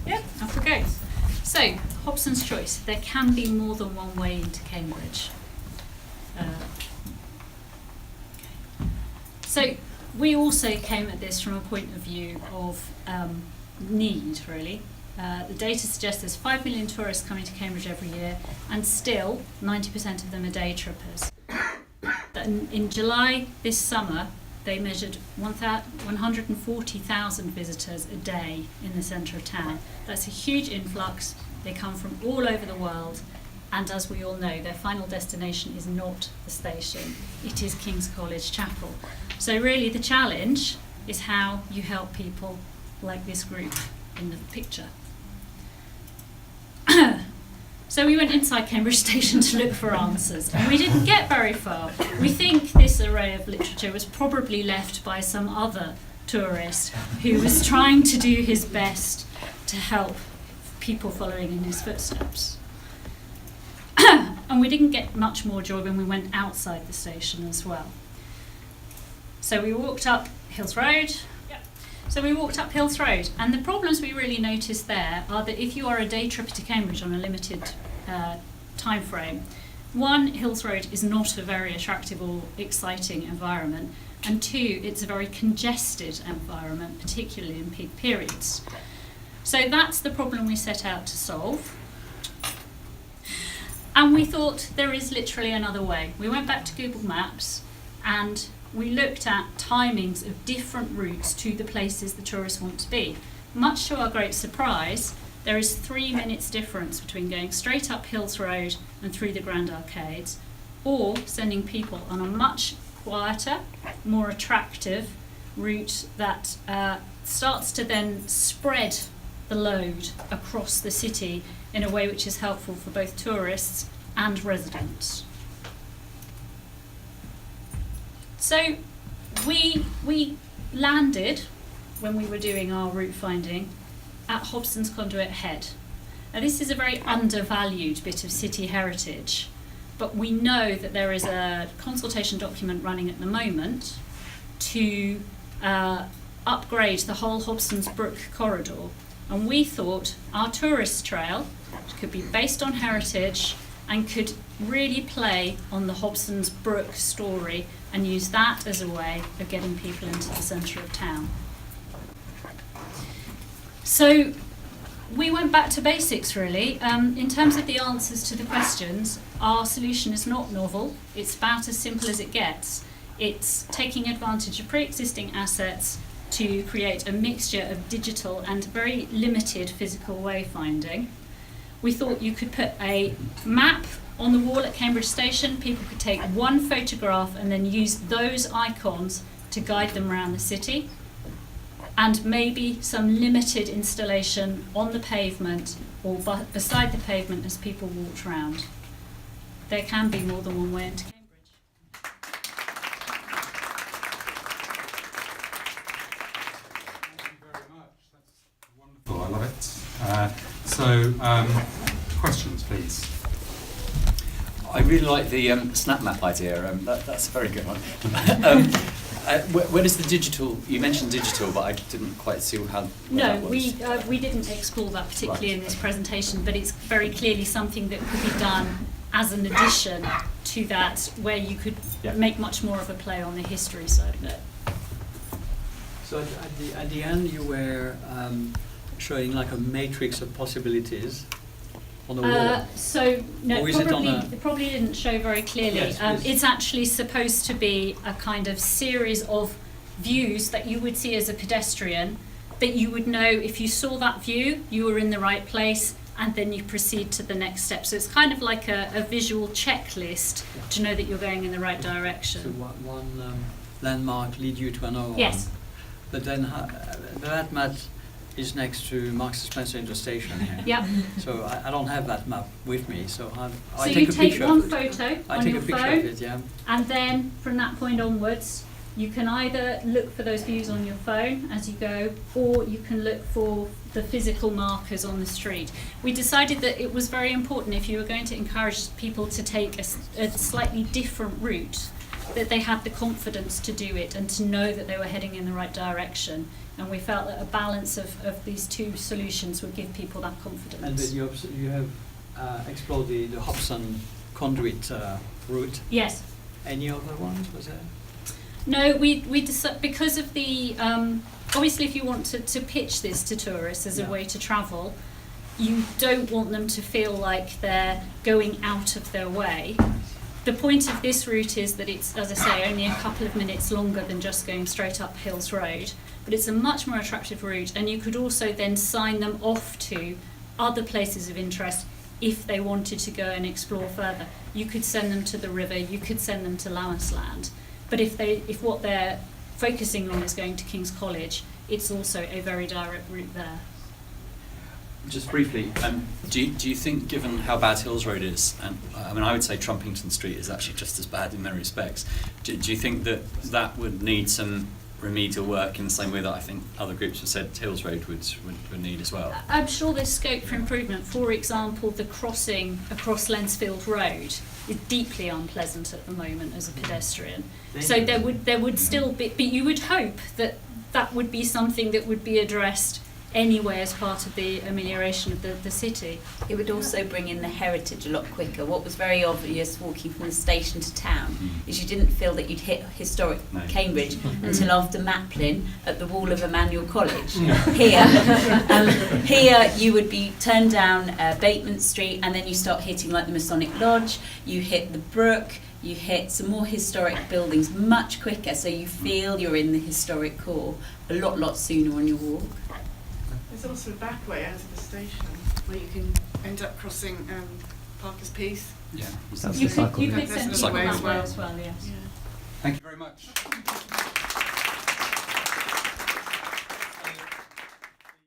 Yep, off we go. So, Hobson's choice. There can be more than one way into Cambridge. So, we also came at this from a point of view of need, really. The data suggests there's 5 million tourists coming to Cambridge every year, and still 90% of them are day trippers. In July this summer, they measured 140,000 visitors a day in the centre of town. That's a huge influx. They come from all over the world, and as we all know, their final destination is not the station, it is King's College Chapel. So really the challenge is how you help people like this group in the picture. So we went inside Cambridge Station to look for answers, and we didn't get very far. We think this array of literature was probably left by some other tourist who was trying to do his best to help people following in his footsteps. And we didn't get much more joy when we went outside the station as well. So we walked up Hills Road. So we walked up Hills Road, and the problems we really noticed there are that if you are a day tripper to Cambridge on a limited time frame, one, Hills Road is not a very attractive or exciting environment, and two, it's a very congested environment, particularly in peak periods. So that's the problem we set out to solve. And we thought there is literally another way. We went back to Google Maps and we looked at timings of different routes to the places the tourists want to be. Much to our great surprise, there is 3 minutes difference between going straight up Hills Road and through the Grand Arcades, or sending people on a much quieter, more attractive route that starts to then spread the load across the city in a way which is helpful for both tourists and residents. So we landed, when we were doing our route finding, at Hobson's Conduit Head. Now this is a very undervalued bit of city heritage, but we know that there is a consultation document running at the moment to upgrade the whole Hobson's Brook corridor, and we thought our tourist trail could be based on heritage and could really play on the Hobson's Brook story and use that as a way of getting people into the centre of town. So we went back to basics, really. In terms of the answers to the questions, our solution is not novel. It's about as simple as it gets. It's taking advantage of pre-existing assets to create a mixture of digital and very limited physical wayfinding. We thought you could put a map on the wall at Cambridge Station. People could take one photograph and then use those icons to guide them around the city. And maybe some limited installation on the pavement or beside the pavement as people walked around. There can be more than one way into Cambridge. Thank you very much. That's wonderful. I love it. Questions, please. I really like the snap map idea. That's a very good one. Where does the digital? You mentioned digital, but I didn't quite see how. No, we didn't explore that particularly in this presentation, but it's very clearly something that could be done as an addition to that, where you could make much more of a play on the history side of it. So at the end, you were showing like a matrix of possibilities on the wall. So no, Or is it probably didn't show very clearly. Yes, it's actually supposed to be a kind of series of views that you would see as a pedestrian, that you would know if you saw that view, you were in the right place, and then you proceed to the next step. So it's kind of like a visual checklist to know that you're going in the right direction. So one landmark lead you to another Yes. one. But then that map is next to Marks and Spencer Interstation here. Yep. So I don't have that map with me, so I So take you a take picture one of it. photo I on take your a picture phone, of it, yeah. and then from that point onwards, you can either look for those views on your phone as you go, or you can look for the physical markers on the street. We decided that it was very important, if you were going to encourage people to take a slightly different route, that they had the confidence to do it and to know that they were heading in the right direction. And we felt that a balance of these two solutions would give people that confidence. And then you have explored the Hobson conduit route. Yes. Any other ones? Was there? No, we because of the obviously if you want to pitch this to tourists as a way to travel, you don't want them to feel like they're going out of their way. The point of this route is that it's, as I say, only a couple of minutes longer than just going straight up Hills Road, but it's a much more attractive route, and you could also then sign them off to other places of interest if they wanted to go and explore further. You could send them to the river, you could send them to Lammasland, but if what they're focusing on is going to King's College, it's also a very direct route there. Just briefly, do you think, given how bad Hills Road is, and I mean, I would say Trumpington Street is actually just as bad in many respects, do you think that would need some remedial work in the same way that I think other groups have said Hills Road would need as well? I'm sure there's scope for improvement. For example, the crossing across Lensfield Road is deeply unpleasant at the moment as a pedestrian. So there would still be, but you would hope that would be something that would be addressed anyway as part of the amelioration of the city. It would also bring in the heritage a lot quicker. What was very obvious walking from the station to town is you didn't feel that you'd hit historic Cambridge until after Maplin at the wall of Emmanuel College. Here you would be turned down Bateman Street, and then you start hitting like the Masonic Lodge, you hit the Brook, you hit some more historic buildings much quicker, so you feel you're in the historic core a lot sooner on your walk. There's also a back way out of the station where you can end up crossing Parker's Piece. Yeah. You could send That's people another that way way as well, yes. Yeah. Thank you very much.